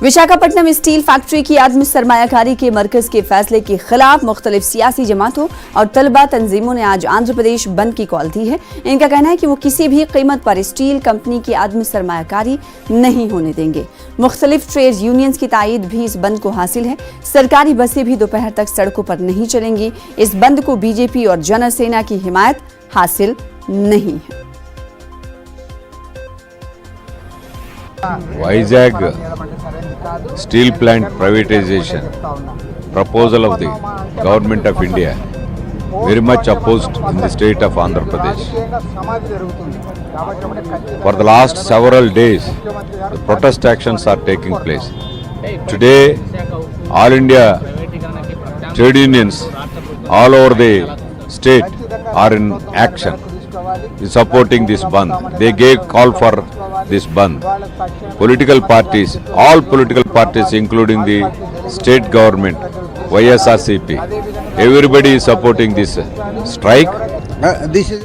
Visakhapatnam steel factory की आदम सरमायाकारी के मरकज के फैसले के खिलाफ मुख्तलिफ सियासी जमातों और तलबा तंजीमों ने आज आंध्र प्रदेश बंद की कॉल दी है। इनका कहना है कि वो किसी भी कीमत पर स्टील कंपनी की आदम सरमायाकारी नहीं होने देंगे। मुख्तलिफ ट्रेड यूनियंस की तायद भी इस बंद को हासिल है। सरकारी बसें भी दोपहर तक सड़कों पर नहीं चलेंगी। इस बंद को बीजेपी और जनसेना की हिमायत हासिल नहीं है। Vizag steel plant privatization proposal of the government of India very much opposed in the state of Andhra Pradesh. For the last several days, the protest actions are taking place. Today, all India trade unions all over the state are in action, supporting this band. They gave call for this band. Political parties, all political parties including the state government, YSRCP, everybody is supporting this strike. This is